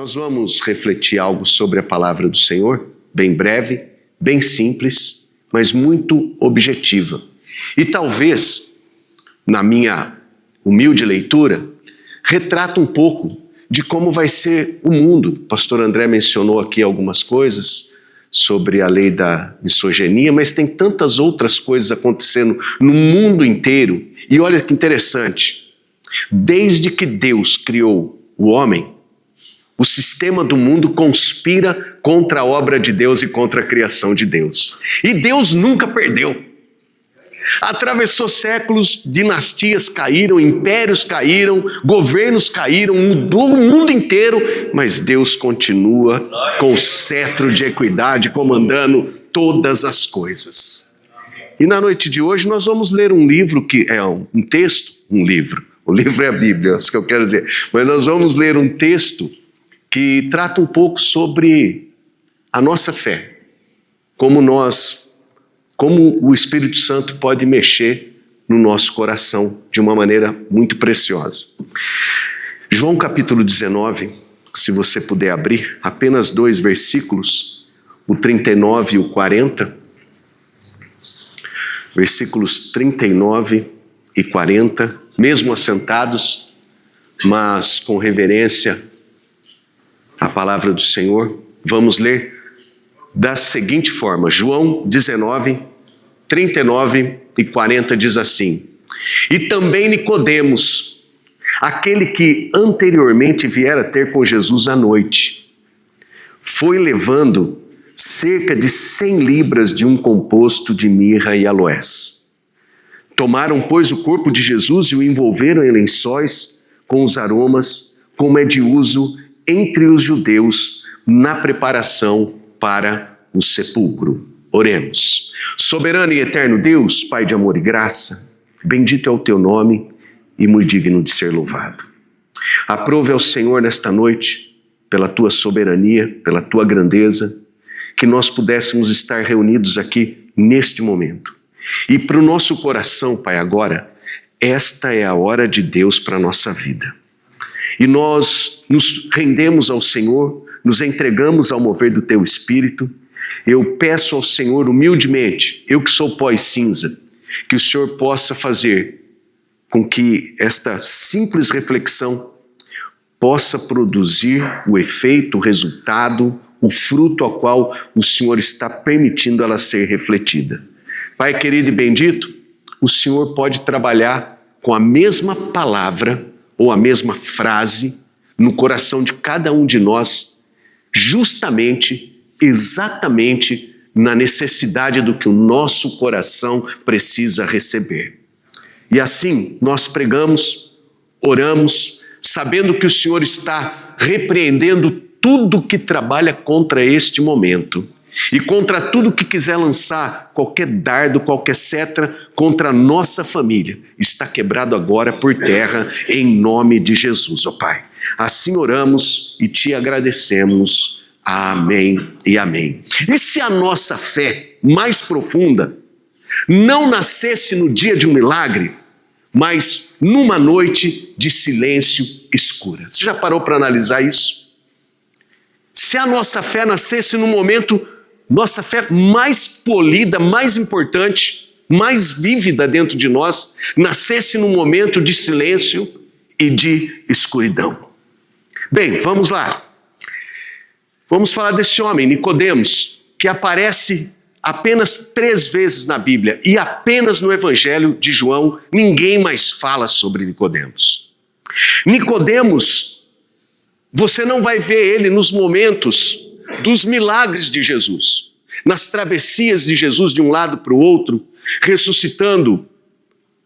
Nós vamos refletir algo sobre a palavra do Senhor, bem breve, bem simples, mas muito objetiva. E talvez, na minha humilde leitura, retrata um pouco de como vai ser o mundo. O pastor André mencionou aqui algumas coisas sobre a lei da misoginia, mas tem tantas outras coisas acontecendo no mundo inteiro. E olha que interessante, desde que Deus criou o homem, o sistema do mundo conspira contra a obra de Deus e contra a criação de Deus. E Deus nunca perdeu. Atravessou séculos, dinastias caíram, impérios caíram, governos caíram, mudou o mundo inteiro, mas Deus continua com o cetro de equidade, comandando todas as coisas. E na noite de hoje nós vamos ler um livro que é um texto, o livro é a Bíblia, é isso que eu quero dizer, mas nós vamos ler um texto que trata um pouco sobre a nossa fé, como o Espírito Santo pode mexer no nosso coração de uma maneira muito preciosa. João capítulo 19, se você puder abrir, apenas 2 versículos, o 39 e o 40, versículos 39 e 40, mesmo assentados, mas com reverência à palavra do Senhor, vamos ler da seguinte forma. João 19, 39 e 40 diz assim: E também Nicodemos, aquele que anteriormente viera ter com Jesus à noite, foi levando cerca de 100 libras de um composto de mirra e aloés. Tomaram, pois, o corpo de Jesus e o envolveram em lençóis com os aromas, como é de uso entre os judeus na preparação para o sepulcro. Oremos. Soberano e eterno Deus, Pai de amor e graça, bendito é o teu nome e muito digno de ser louvado. Aprove ao Senhor nesta noite, pela tua soberania, pela tua grandeza, que nós pudéssemos estar reunidos aqui neste momento. E para o nosso coração, Pai, agora, esta é a hora de Deus para a nossa vida. E nós nos rendemos ao Senhor, nos entregamos ao mover do teu Espírito. Eu peço ao Senhor humildemente, eu que sou pó e cinza, que o Senhor possa fazer com que esta simples reflexão possa produzir o efeito, o resultado, o fruto ao qual o Senhor está permitindo ela ser refletida. Pai querido e bendito, o Senhor pode trabalhar com a mesma palavra ou a mesma frase no coração de cada um de nós, justamente, exatamente na necessidade do que o nosso coração precisa receber. E assim nós pregamos, oramos, sabendo que o Senhor está repreendendo tudo que trabalha contra este momento e contra tudo que quiser lançar qualquer dardo, qualquer setra contra a nossa família. Está quebrado agora por terra em nome de Jesus, ó Pai. Assim oramos e te agradecemos. Amém e amém. E se a nossa fé mais profunda não nascesse no dia de um milagre, mas numa noite de silêncio escura? Você já parou para analisar isso? Se a nossa fé nascesse no momento, nossa fé mais polida, mais importante, mais vívida dentro de nós, nascesse num momento de silêncio e de escuridão. Bem, vamos lá. Vamos falar desse homem, Nicodemos, que aparece apenas 3 vezes na Bíblia e apenas no Evangelho de João, ninguém mais fala sobre Nicodemos. Nicodemos, você não vai ver ele nos momentos dos milagres de Jesus, nas travessias de Jesus de um lado para o outro, ressuscitando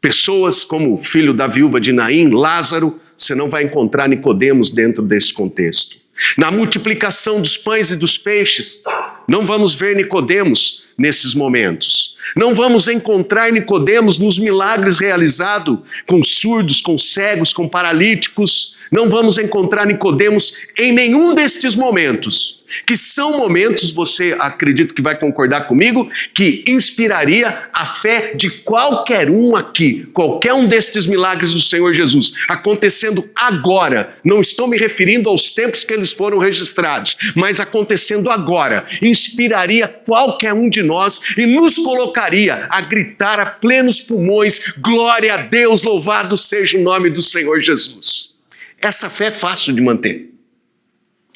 pessoas como o filho da viúva de Naim, Lázaro. Você não vai encontrar Nicodemos dentro desse contexto. Na multiplicação dos pães e dos peixes, não vamos ver Nicodemos nesses momentos. Não vamos encontrar Nicodemos nos milagres realizados com surdos, com cegos, com paralíticos, não vamos encontrar Nicodemos em nenhum destes momentos, que são momentos, você acredito que vai concordar comigo, que inspiraria a fé de qualquer um aqui, qualquer um destes milagres do Senhor Jesus, acontecendo agora. Não estou me referindo aos tempos que eles foram registrados, mas acontecendo agora, inspiraria qualquer um de nós e nos colocaria a gritar a plenos pulmões: glória a Deus, louvado seja o nome do Senhor Jesus. Essa fé é fácil de manter.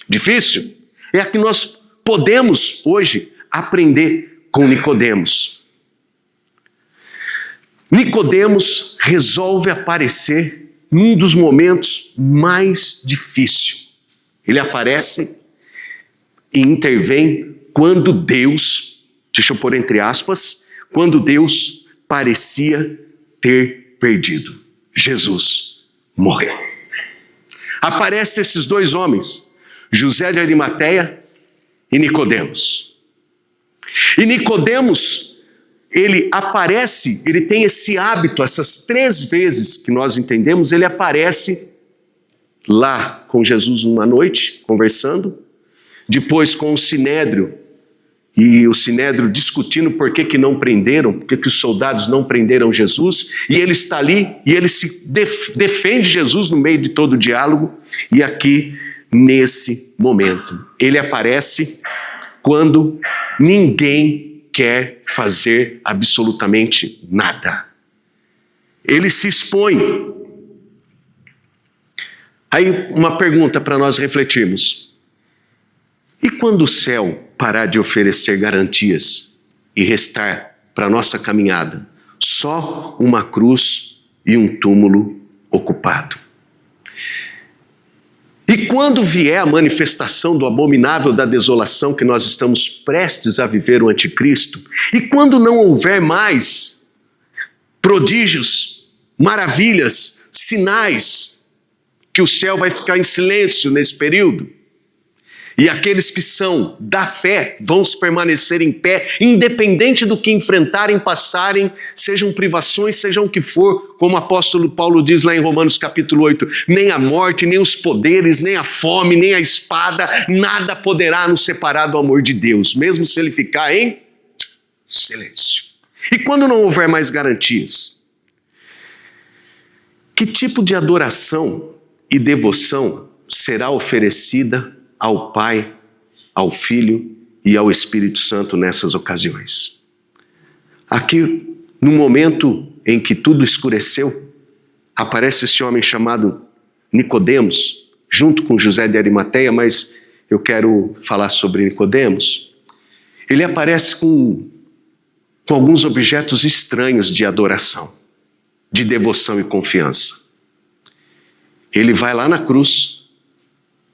Difícil é a que nós podemos hoje aprender com Nicodemos. Nicodemos resolve aparecer num dos momentos mais difíceis. Ele aparece e intervém quando Deus, deixa eu pôr entre aspas, quando Deus parecia ter perdido. Jesus morreu. Aparecem esses dois homens, José de Arimateia e Nicodemos. E Nicodemos, ele aparece, ele tem esse hábito, essas 3 vezes que nós entendemos, ele aparece lá com Jesus uma noite, conversando, depois com o Sinédrio, e o Sinédrio discutindo por que não prenderam, por que os soldados não prenderam Jesus, e ele está ali, e ele se defende Jesus no meio de todo o diálogo, e aqui, nesse momento, ele aparece quando ninguém quer fazer absolutamente nada. Ele se expõe. Aí uma pergunta para nós refletirmos. E quando o céu parar de oferecer garantias e restar para a nossa caminhada só uma cruz e um túmulo ocupado? E quando vier a manifestação do abominável da desolação que nós estamos prestes a viver o anticristo, e quando não houver mais prodígios, maravilhas, sinais, que o céu vai ficar em silêncio nesse período, e aqueles que são da fé vão permanecer em pé, independente do que enfrentarem, passarem, sejam privações, sejam o que for, como o apóstolo Paulo diz lá em Romanos capítulo 8, nem a morte, nem os poderes, nem a fome, nem a espada, nada poderá nos separar do amor de Deus, mesmo se ele ficar em silêncio. E quando não houver mais garantias, que tipo de adoração e devoção será oferecida ao Pai, ao Filho e ao Espírito Santo nessas ocasiões? Aqui, no momento em que tudo escureceu, aparece esse homem chamado Nicodemos, junto com José de Arimateia, mas eu quero falar sobre Nicodemos. Ele aparece com alguns objetos estranhos de adoração, de devoção e confiança. Ele vai lá na cruz,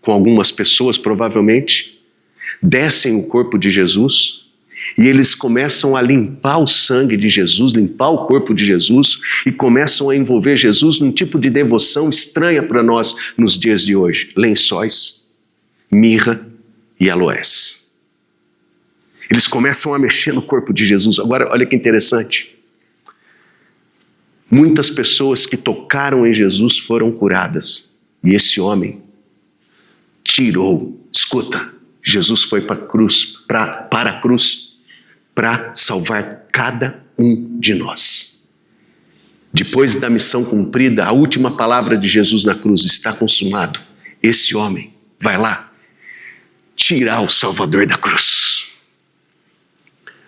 com algumas pessoas provavelmente, descem o corpo de Jesus e eles começam a limpar o sangue de Jesus, limpar o corpo de Jesus e começam a envolver Jesus num tipo de devoção estranha para nós nos dias de hoje. Lençóis, mirra e aloés. Eles começam a mexer no corpo de Jesus. Agora, olha que interessante. Muitas pessoas que tocaram em Jesus foram curadas. E esse homem tirou, escuta, Jesus foi para a cruz para salvar cada um de nós. Depois da missão cumprida, a última palavra de Jesus na cruz, está consumado. Esse homem vai lá tirar o Salvador da cruz.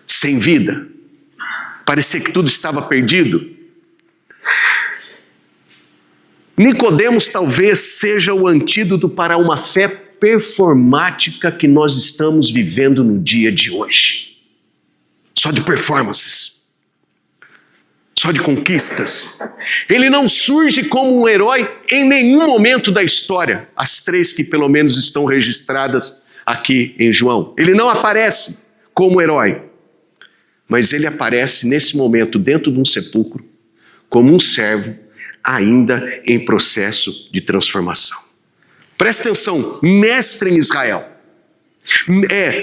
Sem vida, parecia que tudo estava perdido. Nicodemos talvez seja o antídoto para uma fé performática que nós estamos vivendo no dia de hoje. Só de performances, só de conquistas. Ele não surge como um herói em nenhum momento da história, as 3 que pelo menos estão registradas aqui em João. Ele não aparece como herói, mas ele aparece nesse momento dentro de um sepulcro como um servo ainda em processo de transformação. Presta atenção, mestre em Israel,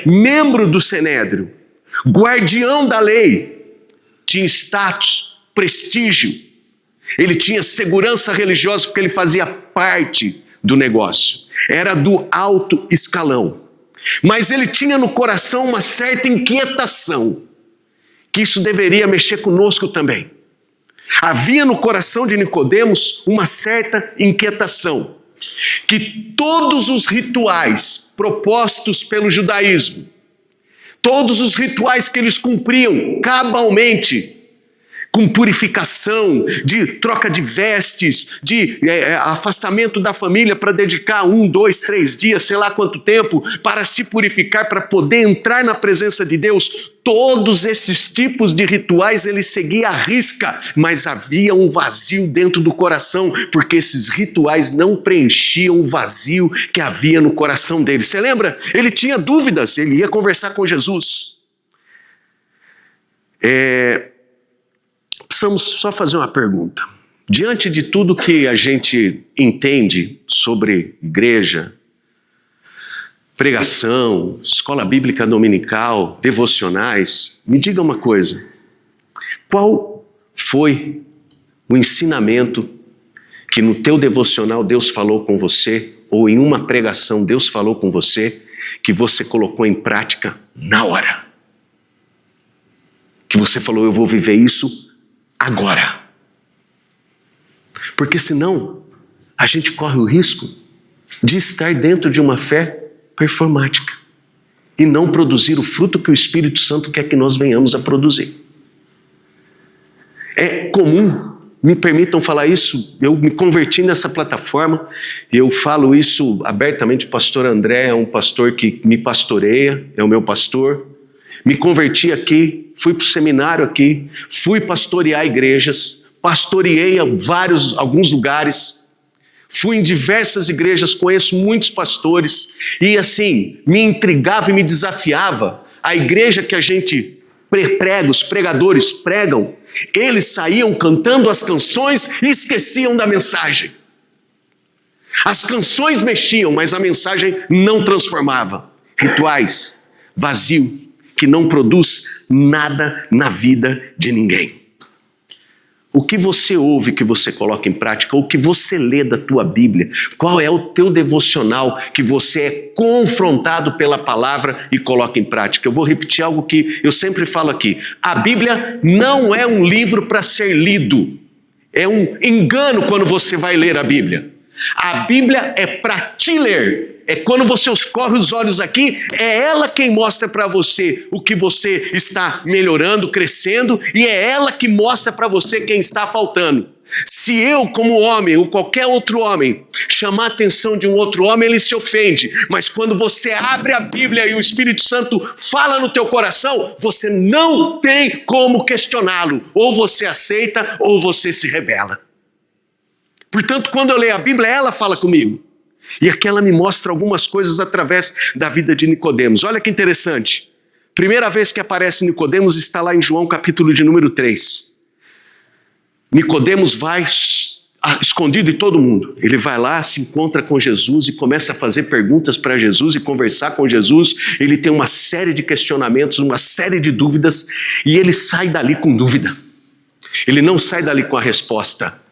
membro do Sinédrio, guardião da lei, tinha status, prestígio, ele tinha segurança religiosa porque ele fazia parte do negócio, era do alto escalão. Mas ele tinha no coração uma certa inquietação, que isso deveria mexer conosco também. Havia no coração de Nicodemos uma certa inquietação, que todos os rituais propostos pelo judaísmo, todos os rituais que eles cumpriam cabalmente, com purificação, de troca de vestes, de afastamento da família para dedicar 1, 2, 3 dias, sei lá quanto tempo, para se purificar, para poder entrar na presença de Deus. Todos esses tipos de rituais ele seguia à risca, mas havia um vazio dentro do coração, porque esses rituais não preenchiam o vazio que havia no coração dele. Você lembra? Ele tinha dúvidas, ele ia conversar com Jesus. Precisamos só fazer uma pergunta. Diante de tudo que a gente entende sobre igreja, pregação, escola bíblica dominical, devocionais, me diga uma coisa. Qual foi o ensinamento que no teu devocional Deus falou com você, ou em uma pregação Deus falou com você, que você colocou em prática na hora? Que você falou, eu vou viver isso agora. Porque senão a gente corre o risco de estar dentro de uma fé performática e não produzir o fruto que o Espírito Santo quer que nós venhamos a produzir. É comum, me permitam falar isso, eu me converti nessa plataforma e eu falo isso abertamente. O pastor André é um pastor que me pastoreia, é o meu pastor. Me converti aqui, fui para o seminário aqui, fui pastorear igrejas, pastoreei alguns lugares, fui em diversas igrejas, conheço muitos pastores e assim, me intrigava e me desafiava. A igreja que a gente prega, os pregadores pregam, eles saíam cantando as canções e esqueciam da mensagem. As canções mexiam, mas a mensagem não transformava. Rituais, vazio, que não produz nada na vida de ninguém. O que você ouve que você coloca em prática, ou o que você lê da tua Bíblia, qual é o teu devocional que você é confrontado pela palavra e coloca em prática? Eu vou repetir algo que eu sempre falo aqui. A Bíblia não é um livro para ser lido. É um engano quando você vai ler a Bíblia. A Bíblia é para te ler. É quando você escorre os olhos aqui, é ela quem mostra para você o que você está melhorando, crescendo, e é ela que mostra para você quem está faltando. Se eu, como homem, ou qualquer outro homem, chamar a atenção de um outro homem, ele se ofende. Mas quando você abre a Bíblia e o Espírito Santo fala no teu coração, você não tem como questioná-lo. Ou você aceita, ou você se rebela. Portanto, quando eu leio a Bíblia, ela fala comigo. E aqui ela me mostra algumas coisas através da vida de Nicodemos. Olha que interessante. Primeira vez que aparece Nicodemos está lá em João capítulo de número 3. Nicodemos vai escondido de todo mundo. Ele vai lá, se encontra com Jesus e começa a fazer perguntas para Jesus e conversar com Jesus. Ele tem uma série de questionamentos, uma série de dúvidas, e ele sai dali com dúvida. Ele não sai dali com a resposta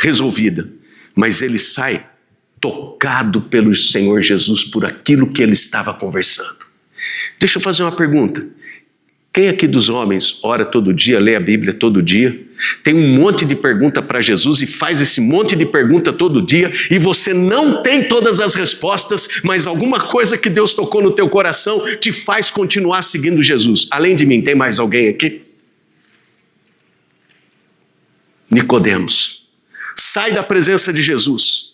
resolvida, mas ele sai tocado pelo Senhor Jesus por aquilo que ele estava conversando. Deixa eu fazer uma pergunta. Quem aqui dos homens ora todo dia, lê a Bíblia todo dia, tem um monte de pergunta para Jesus e faz esse monte de pergunta todo dia e você não tem todas as respostas, mas alguma coisa que Deus tocou no teu coração te faz continuar seguindo Jesus? Além de mim, tem mais alguém aqui? Nicodemos sai da presença de Jesus.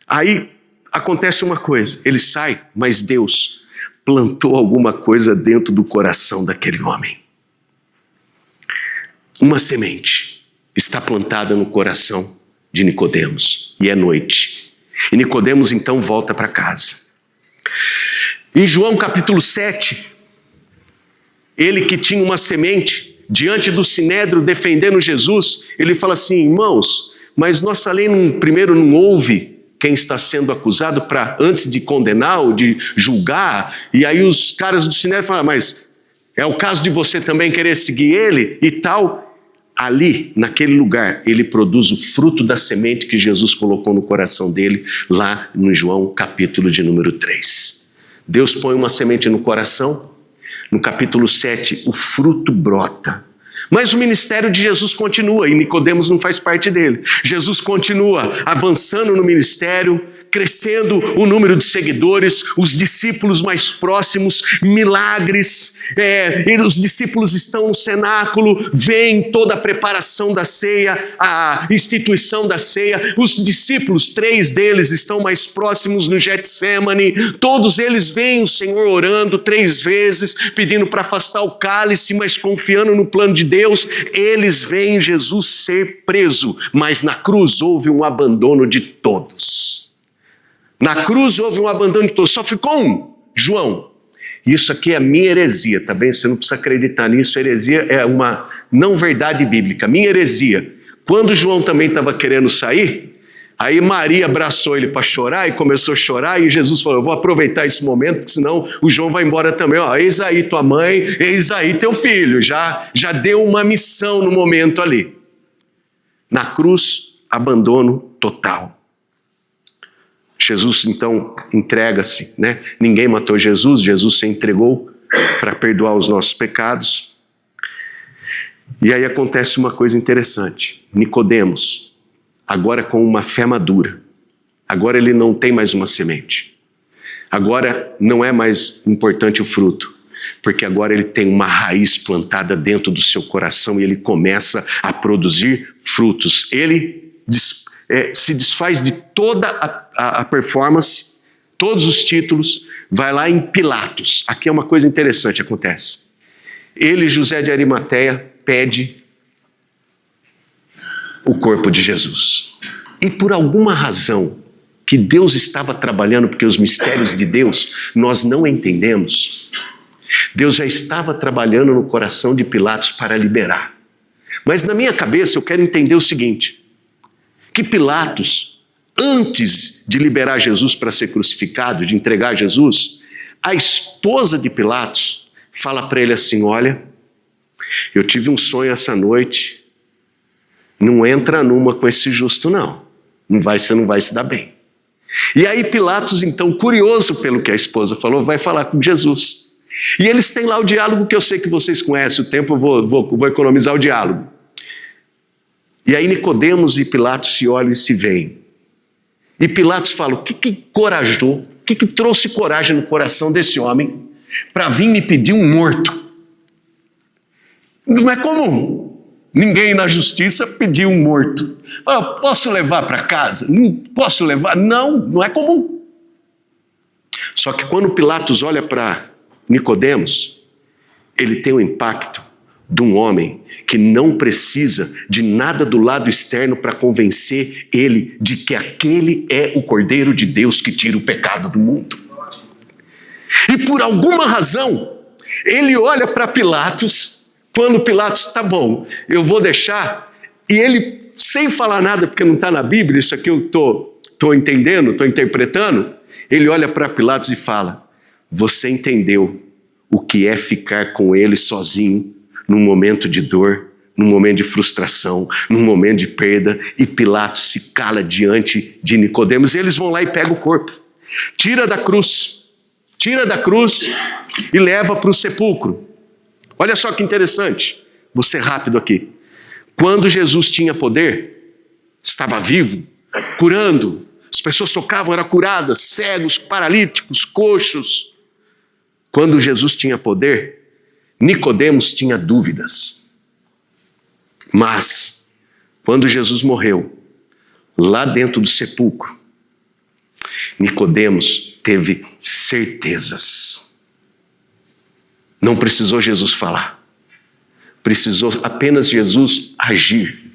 Aí acontece uma coisa, ele sai, mas Deus plantou alguma coisa dentro do coração daquele homem. Uma semente está plantada no coração de Nicodemos, e é noite. E Nicodemos então volta para casa. Em João capítulo 7, ele que tinha uma semente, diante do sinédrio defendendo Jesus, ele fala assim: irmãos, mas nossa lei primeiro não ouve quem está sendo acusado para antes de condenar ou de julgar. E aí os caras do sinédrio falam: mas é o caso de você também querer seguir ele e tal. ali, naquele lugar, ele produz o fruto da semente que Jesus colocou no coração dele, lá no João capítulo de número 3. Deus põe uma semente no coração, no capítulo 7, o fruto brota. Mas o ministério de Jesus continua e Nicodemos não faz parte dele. Jesus continua avançando no ministério, crescendo o número de seguidores, os discípulos mais próximos, milagres. Os discípulos estão no cenáculo, veem toda a preparação da ceia, a instituição da ceia. Os discípulos, 3 deles, estão mais próximos no Getsemane. Todos eles veem o Senhor orando 3 vezes, pedindo para afastar o cálice, mas confiando no plano de Deus. Eles veem Jesus ser preso, mas na cruz houve um abandono de todos. Na cruz houve um abandono de todos, só ficou um, João. Isso aqui é a minha heresia, tá bem? Você não precisa acreditar nisso, heresia é uma não verdade bíblica. Minha heresia, quando João também estava querendo sair, aí Maria abraçou ele para chorar e começou a chorar, e Jesus falou, eu vou aproveitar esse momento, porque senão o João vai embora também. Ó, eis aí tua mãe, eis aí teu filho, já deu uma missão no momento ali. Na cruz, abandono total. Jesus então entrega-se, né? Ninguém matou Jesus, Jesus se entregou para perdoar os nossos pecados. E aí acontece uma coisa interessante. Nicodemos, agora com uma fé madura, agora ele não tem mais uma semente. Agora não é mais importante o fruto, porque agora ele tem uma raiz plantada dentro do seu coração e ele começa a produzir frutos. Ele se desfaz de toda a performance, todos os títulos, vai lá em Pilatos. Aqui é uma coisa interessante acontece. Ele, José de Arimateia, pede o corpo de Jesus. E por alguma razão que Deus estava trabalhando, porque os mistérios de Deus nós não entendemos, Deus já estava trabalhando no coração de Pilatos para liberar. Mas na minha cabeça eu quero entender o seguinte, que Pilatos, antes de liberar Jesus para ser crucificado, de entregar Jesus, a esposa de Pilatos fala para ele assim, olha, eu tive um sonho essa noite, não entra numa com esse justo não, você não vai se dar bem. E aí Pilatos, então, curioso pelo que a esposa falou, vai falar com Jesus. E eles têm lá o diálogo que eu sei que vocês conhecem, o tempo eu vou economizar o diálogo. E aí Nicodemos e Pilatos se olham e se veem. E Pilatos fala, o que encorajou, o que trouxe coragem no coração desse homem para vir me pedir um morto? Não é comum ninguém na justiça pedir um morto. Posso levar para casa? Não posso levar? Não é comum. Só que quando Pilatos olha para Nicodemos, ele tem o impacto de um homem que não precisa de nada do lado externo para convencer ele de que aquele é o Cordeiro de Deus que tira o pecado do mundo. E por alguma razão, ele olha para Pilatos, quando Pilatos, tá bom, eu vou deixar, e ele, sem falar nada, porque não está na Bíblia, isso aqui eu estou entendendo, estou interpretando, ele olha para Pilatos e fala, você entendeu o que é ficar com ele sozinho, num momento de dor, num momento de frustração, num momento de perda, e Pilatos se cala diante de Nicodemos, e eles vão lá e pegam o corpo, tira da cruz e leva para o sepulcro. Olha só que interessante, vou ser rápido aqui. Quando Jesus tinha poder, estava vivo, curando, as pessoas tocavam, eram curadas, cegos, paralíticos, coxos. Quando Jesus tinha poder, Nicodemos tinha dúvidas. Mas, quando Jesus morreu, lá dentro do sepulcro, Nicodemos teve certezas. Não precisou Jesus falar. Precisou apenas Jesus agir.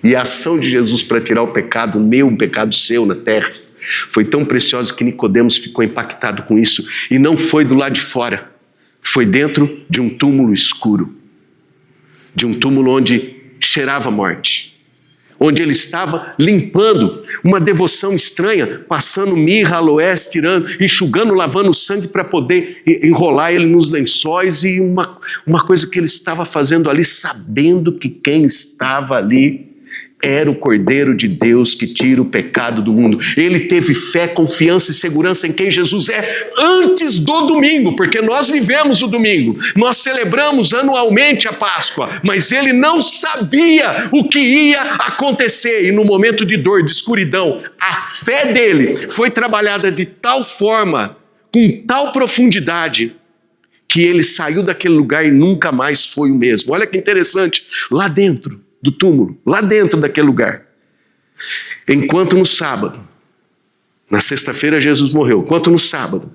E a ação de Jesus para tirar o pecado meu, o pecado seu na terra, foi tão preciosa que Nicodemos ficou impactado com isso. E não foi do lado de fora. Foi dentro de um túmulo escuro, de um túmulo onde cheirava morte, onde ele estava limpando, uma devoção estranha, passando mirra, aloés, tirando, enxugando, lavando o sangue para poder enrolar ele nos lençóis, e uma coisa que ele estava fazendo ali, sabendo que quem estava ali era o Cordeiro de Deus que tira o pecado do mundo. Ele teve fé, confiança e segurança em quem Jesus é antes do domingo, porque nós vivemos o domingo, nós celebramos anualmente a Páscoa, mas ele não sabia o que ia acontecer, e no momento de dor, de escuridão, a fé dele foi trabalhada de tal forma, com tal profundidade, que ele saiu daquele lugar e nunca mais foi o mesmo. Olha que interessante, lá dentro do túmulo, lá dentro daquele lugar. Enquanto no sábado, na sexta-feira Jesus morreu, enquanto no sábado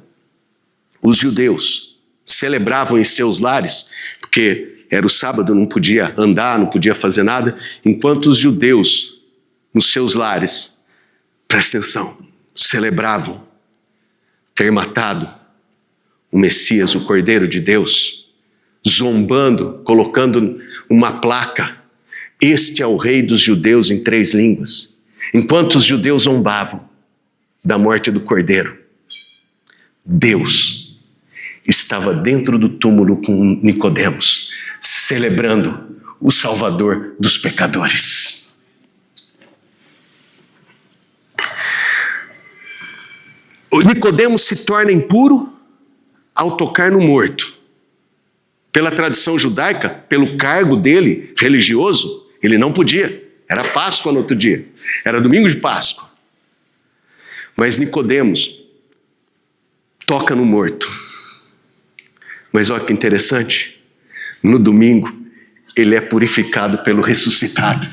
os judeus celebravam em seus lares, porque era o sábado, não podia andar, não podia fazer nada, enquanto os judeus nos seus lares, presta atenção, celebravam ter matado o Messias, o Cordeiro de Deus, zombando, colocando uma placa: este é o Rei dos judeus, em 3 línguas. Enquanto os judeus zombavam da morte do Cordeiro, Deus estava dentro do túmulo com Nicodemos, celebrando o Salvador dos pecadores. O Nicodemos se torna impuro ao tocar no morto. Pela tradição judaica, pelo cargo dele religioso, ele não podia. Era Páscoa no outro dia. Era domingo de Páscoa. Mas Nicodemos toca no morto. Mas olha que interessante. No domingo, ele é purificado pelo ressuscitado.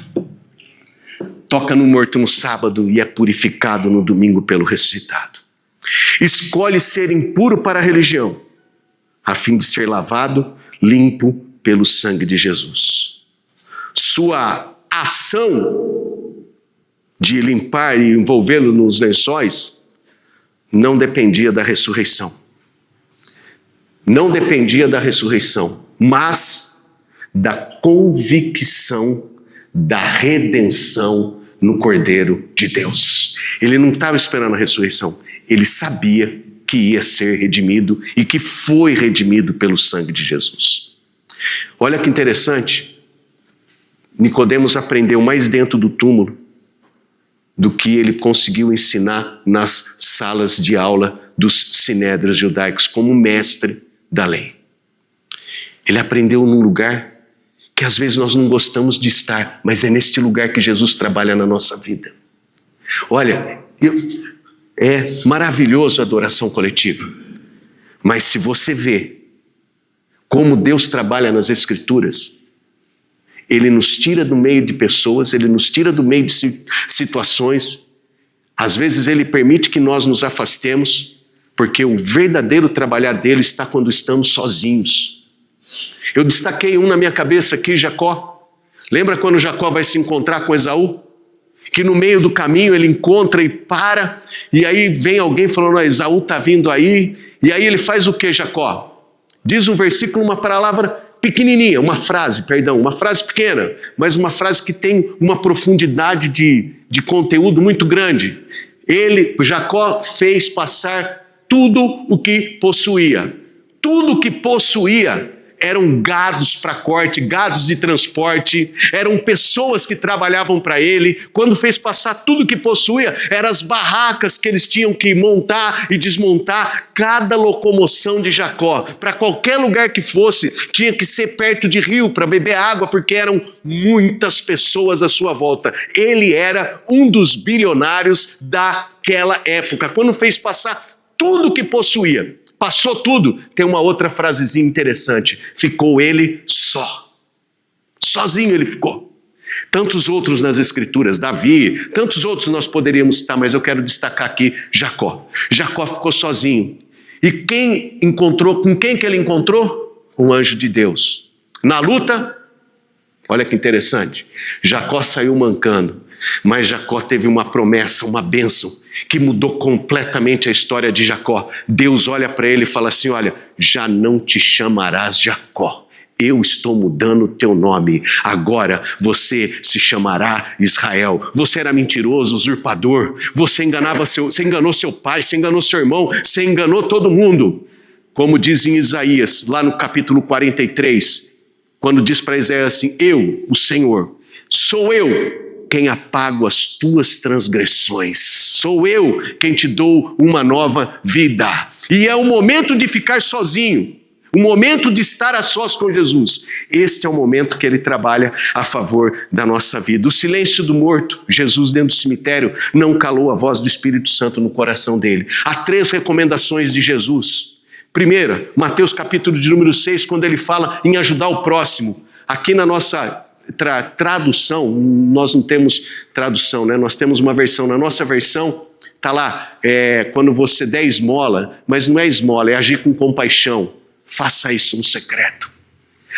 Toca no morto no sábado e é purificado no domingo pelo ressuscitado. Escolhe ser impuro para a religião, a fim de ser lavado, limpo pelo sangue de Jesus. Sua ação de limpar e envolvê-lo nos lençóis não dependia da ressurreição. Não dependia da ressurreição, mas da convicção da redenção no Cordeiro de Deus. Ele não estava esperando a ressurreição, ele sabia que ia ser redimido e que foi redimido pelo sangue de Jesus. Olha que interessante, Nicodemos aprendeu mais dentro do túmulo do que ele conseguiu ensinar nas salas de aula dos sinédrios judaicos como mestre da lei. Ele aprendeu num lugar que às vezes nós não gostamos de estar, mas é neste lugar que Jesus trabalha na nossa vida. Olha, é maravilhoso a adoração coletiva, mas se você vê como Deus trabalha nas Escrituras, Ele nos tira do meio de pessoas, Ele nos tira do meio de situações, às vezes Ele permite que nós nos afastemos, porque o verdadeiro trabalhar dele está quando estamos sozinhos. Eu destaquei um na minha cabeça aqui, Jacó. Lembra quando Jacó vai se encontrar com Esaú? Que no meio do caminho ele encontra e para, e aí vem alguém falando: Esaú está vindo aí, e aí ele faz o que, Jacó? Diz um versículo, uma palavra pequenininha, uma frase pequena, mas uma frase que tem uma profundidade de conteúdo muito grande. Jacó fez passar tudo o que possuía. Tudo o que possuía eram gados para corte, gados de transporte, eram pessoas que trabalhavam para ele. Quando fez passar tudo que possuía, eram as barracas que eles tinham que montar e desmontar. Cada locomoção de Jacó, para qualquer lugar que fosse, tinha que ser perto de rio para beber água, porque eram muitas pessoas à sua volta. Ele era um dos bilionários daquela época. Quando fez passar tudo que possuía, passou tudo, tem uma outra frasezinha interessante: ficou ele só. Sozinho ele ficou. Tantos outros nas Escrituras, Davi, tantos outros nós poderíamos citar, mas eu quero destacar aqui Jacó. Jacó ficou sozinho. E com quem que ele encontrou? Um anjo de Deus. Na luta, olha que interessante, Jacó saiu mancando, mas Jacó teve uma promessa, uma bênção, que mudou completamente a história de Jacó. Deus olha para ele e fala assim: olha, já não te chamarás Jacó, Eu estou mudando o teu nome. Agora você se chamará Israel. Você era mentiroso, usurpador. Você enganou seu pai, você enganou seu irmão, você enganou todo mundo. Como diz em Isaías, lá no capítulo 43, quando diz para Isaías assim: eu, o Senhor, sou eu quem apago as tuas transgressões. Sou eu quem te dou uma nova vida. E é o momento de ficar sozinho. O momento de estar a sós com Jesus. Este é o momento que ele trabalha a favor da nossa vida. O silêncio do morto, Jesus dentro do cemitério, não calou a voz do Espírito Santo no coração dele. Há 3 recomendações de Jesus. Primeira, Mateus capítulo de número 6, quando ele fala em ajudar o próximo. Aqui na nossa tradução, nós não temos tradução, né? Nós temos uma versão. Na nossa versão, está lá, quando você der esmola, mas não é esmola, é agir com compaixão. Faça isso no secreto.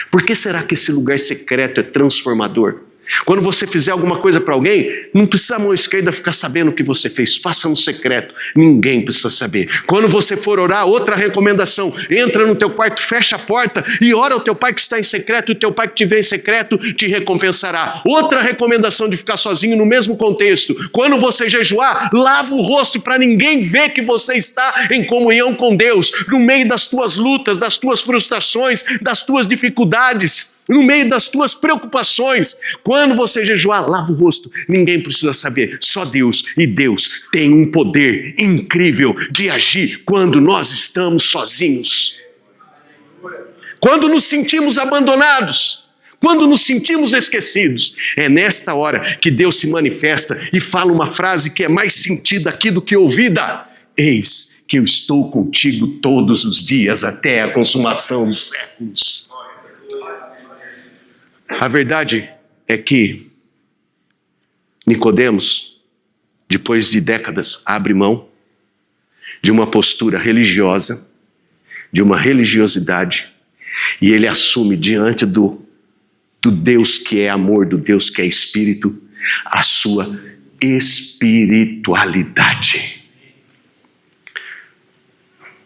Por que será que esse lugar secreto é transformador? Quando você fizer alguma coisa para alguém, não precisa a mão esquerda ficar sabendo o que você fez. Faça no secreto. Ninguém precisa saber. Quando você for orar, outra recomendação. Entra no teu quarto, fecha a porta e ora ao teu pai que está em secreto. E o teu pai que te vê em secreto te recompensará. Outra recomendação de ficar sozinho no mesmo contexto. Quando você jejuar, lava o rosto para ninguém ver que você está em comunhão com Deus. No meio das tuas lutas, das tuas frustrações, das tuas dificuldades, no meio das tuas preocupações. Quando você jejuar, lava o rosto. Ninguém precisa saber, só Deus. E Deus tem um poder incrível de agir quando nós estamos sozinhos. Quando nos sentimos abandonados, quando nos sentimos esquecidos, é nesta hora que Deus se manifesta e fala uma frase que é mais sentida aqui do que ouvida. Eis que eu estou contigo todos os dias até a consumação dos séculos. A verdade é que Nicodemos, depois de décadas, abre mão de uma postura religiosa, de uma religiosidade, e ele assume diante do Deus que é amor, do Deus que é espírito, a sua espiritualidade.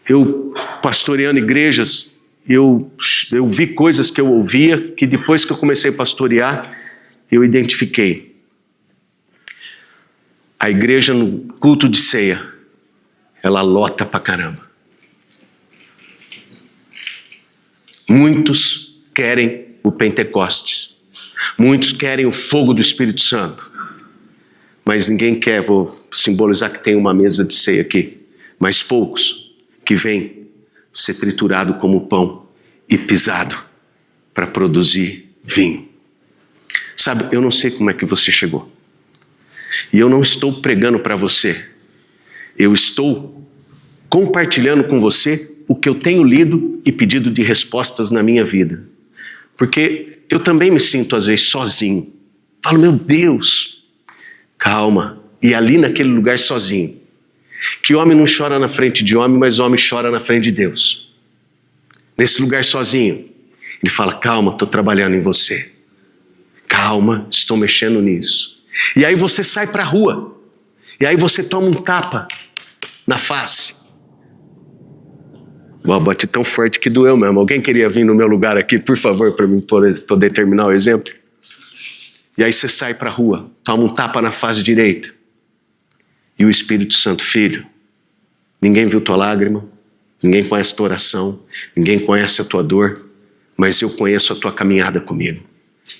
Eu, pastoreando igrejas, eu vi coisas que eu ouvia, que depois que eu comecei a pastorear, eu identifiquei. A igreja no culto de ceia, ela lota pra caramba. Muitos querem o Pentecostes. Muitos querem o fogo do Espírito Santo. Mas ninguém quer, vou simbolizar que tem uma mesa de ceia aqui, mas poucos que vêm ser triturado como pão e pisado para produzir vinho. Sabe, eu não sei como é que você chegou. E eu não estou pregando para você. Eu estou compartilhando com você o que eu tenho lido e pedido de respostas na minha vida. Porque eu também me sinto às vezes sozinho. Falo, meu Deus, calma. E ali naquele lugar sozinho. Que homem não chora na frente de homem, mas homem chora na frente de Deus. Nesse lugar sozinho, ele fala, calma, estou trabalhando em você. Calma, estou mexendo nisso. E aí você sai para a rua. E aí você toma um tapa na face. Bati tão forte que doeu mesmo. Alguém queria vir no meu lugar aqui, por favor, para mim poder terminar o exemplo? E aí você sai para a rua, toma um tapa na face direita. E o Espírito Santo, filho, ninguém viu tua lágrima, ninguém conhece tua oração, ninguém conhece a tua dor, mas eu conheço a tua caminhada comigo.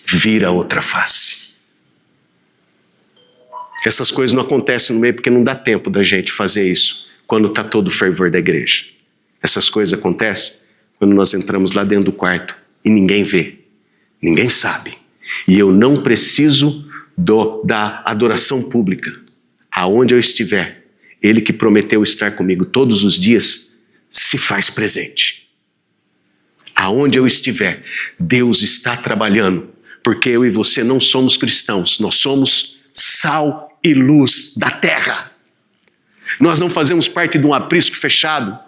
Vira a outra face. Essas coisas não acontecem no meio porque não dá tempo da gente fazer isso quando está todo o fervor da igreja. Essas coisas acontecem quando nós entramos lá dentro do quarto e ninguém vê, ninguém sabe. E eu não preciso da adoração pública. Aonde eu estiver, Ele que prometeu estar comigo todos os dias, se faz presente. Aonde eu estiver, Deus está trabalhando, porque eu e você não somos cristãos, nós somos sal e luz da terra. Nós não fazemos parte de um aprisco fechado,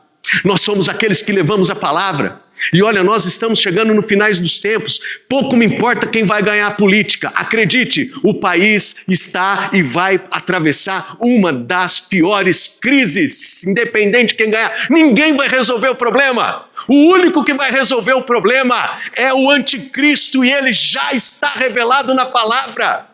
nós somos aqueles que levamos a palavra. E olha, nós estamos chegando no finais dos tempos, pouco me importa quem vai ganhar a política, acredite, o país está e vai atravessar uma das piores crises, independente de quem ganhar, ninguém vai resolver o problema. O único que vai resolver o problema é o anticristo, e ele já está revelado na palavra.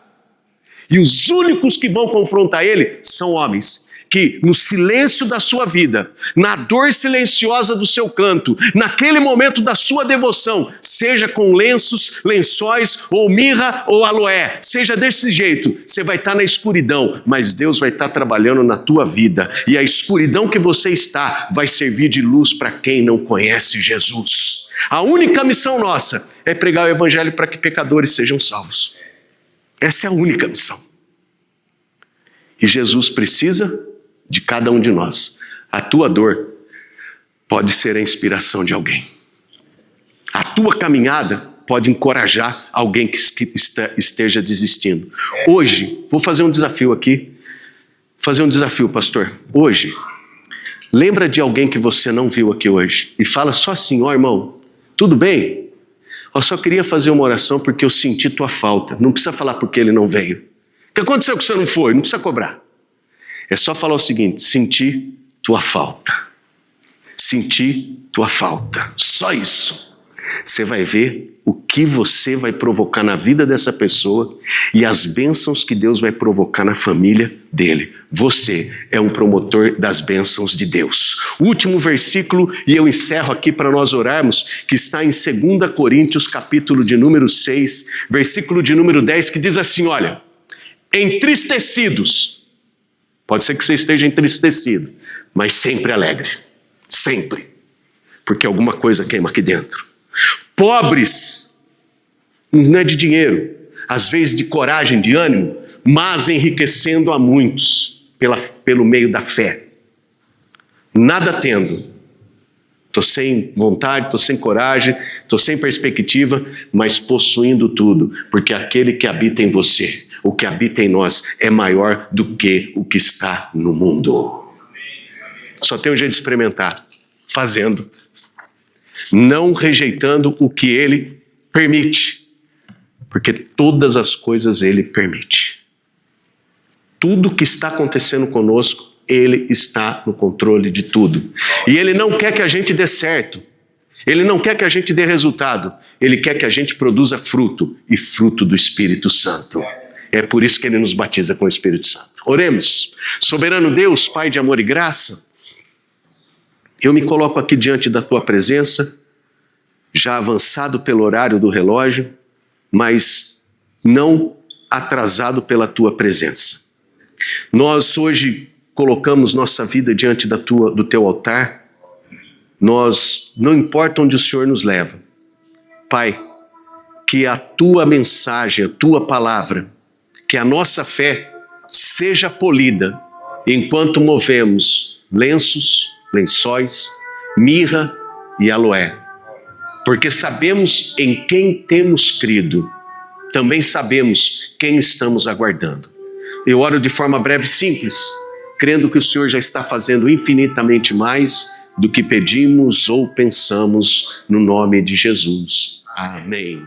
E os únicos que vão confrontar ele são homens que, no silêncio da sua vida, na dor silenciosa do seu canto, naquele momento da sua devoção, seja com lençóis, ou mirra, ou aloé, seja desse jeito, você vai estar na escuridão, mas Deus vai estar trabalhando na tua vida, e a escuridão que você está vai servir de luz para quem não conhece Jesus. A única missão nossa é pregar o evangelho para que pecadores sejam salvos. Essa é a única missão. E Jesus precisa de cada um de nós. A tua dor pode ser a inspiração de alguém. A tua caminhada pode encorajar alguém que esteja desistindo. Hoje, vou fazer um desafio aqui. Fazer um desafio, pastor. Hoje, lembra de alguém que você não viu aqui hoje e fala só assim: ó, irmão, tudo bem? Eu só queria fazer uma oração porque eu senti tua falta. Não precisa falar porque ele não veio. O que aconteceu que você não foi? Não precisa cobrar. É só falar o seguinte: senti tua falta. Senti tua falta. Só isso. Você vai ver o que você vai provocar na vida dessa pessoa e as bênçãos que Deus vai provocar na família dele. Você é um promotor das bênçãos de Deus. O último versículo, e eu encerro aqui para nós orarmos, que está em 2 Coríntios, capítulo de número 6, versículo de número 10, que diz assim: olha, entristecidos. Pode ser que você esteja entristecido, mas sempre alegre. Sempre. Porque alguma coisa queima aqui dentro. Pobres, não é de dinheiro, às vezes de coragem, de ânimo, mas enriquecendo a muitos pelo meio da fé. Nada tendo. Estou sem vontade, estou sem coragem, estou sem perspectiva, mas possuindo tudo, porque aquele que habita em você, o que habita em nós, é maior do que o que está no mundo. Só tem um jeito de experimentar: fazendo. Não rejeitando o que ele permite, porque todas as coisas ele permite. Tudo que está acontecendo conosco, ele está no controle de tudo. E ele não quer que a gente dê certo, ele não quer que a gente dê resultado, ele quer que a gente produza fruto, e fruto do Espírito Santo. É por isso que ele nos batiza com o Espírito Santo. Oremos. Soberano Deus, Pai de amor e graça, eu me coloco aqui diante da tua presença, já avançado pelo horário do relógio, mas não atrasado pela tua presença. Nós hoje colocamos nossa vida diante do teu altar. Nós, não importa onde o Senhor nos leva, Pai, que a tua mensagem, a tua palavra, que a nossa fé seja polida enquanto movemos lençóis, mirra e aloé. Porque sabemos em quem temos crido, também sabemos quem estamos aguardando. Eu oro de forma breve e simples, crendo que o Senhor já está fazendo infinitamente mais do que pedimos ou pensamos, no nome de Jesus. Amém.